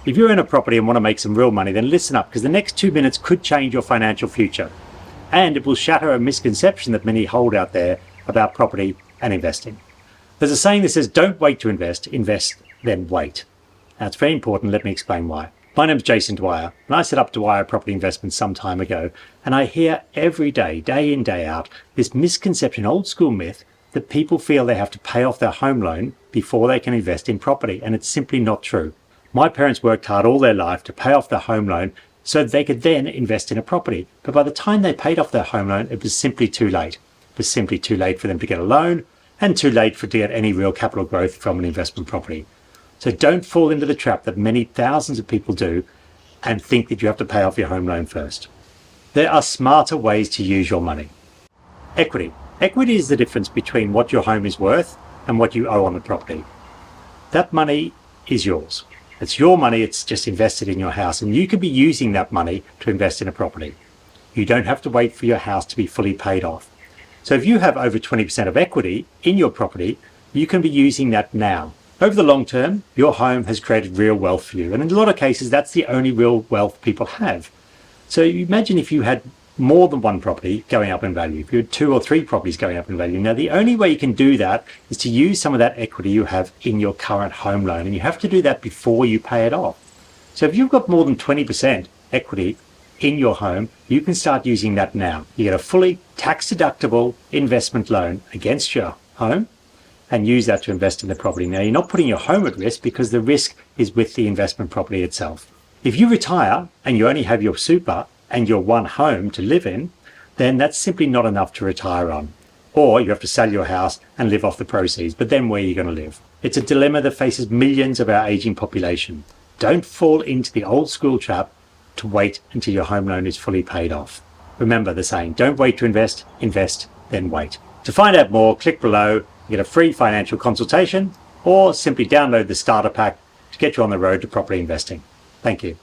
If you're in a property and want to make some real money, then listen up, because the next 2 minutes could change your financial future. And it will shatter a misconception that many hold out there about property and investing. There's a saying that says, don't wait to invest, invest, then wait. Now, it's very important. Let me explain why. My name's Jason Dwyer, and I set up Dwyer Property Investments some time ago, and I hear every day, day in, day out, this misconception, old school myth, that people feel they have to pay off their home loan before they can invest in property, and it's simply not true. My parents worked hard all their life to pay off their home loan so they could then invest in a property. But by the time they paid off their home loan, it was simply too late. It was simply too late for them to get a loan and too late to get any real capital growth from an investment property. So don't fall into the trap that many thousands of people do and think that you have to pay off your home loan first. There are smarter ways to use your money. Equity. Equity is the difference between what your home is worth and what you owe on the property. That money is yours. It's your money, it's just invested in your house, and you could be using that money to invest in a property. You don't have to wait for your house to be fully paid off. So if you have over 20% of equity in your property, you can be using that now. Over the long term, your home has created real wealth for you, and in a lot of cases, that's the only real wealth people have. So imagine if you had more than one property going up in value, if you had 2 or 3 properties going up in value. Now, the only way you can do that is to use some of that equity you have in your current home loan, and you have to do that before you pay it off. So if you've got more than 20% equity in your home, you can start using that now. You get a fully tax-deductible investment loan against your home and use that to invest in the property. Now, you're not putting your home at risk because the risk is with the investment property itself. If you retire and you only have your super and your one home to live in, then that's simply not enough to retire on. Or you have to sell your house and live off the proceeds, but then where are you going to live? It's a dilemma that faces millions of our aging population. Don't fall into the old school trap to wait until your home loan is fully paid off. Remember the saying, don't wait to invest, invest, then wait. To find out more, click below, get a free financial consultation, or simply download the starter pack to get you on the road to property investing. Thank you.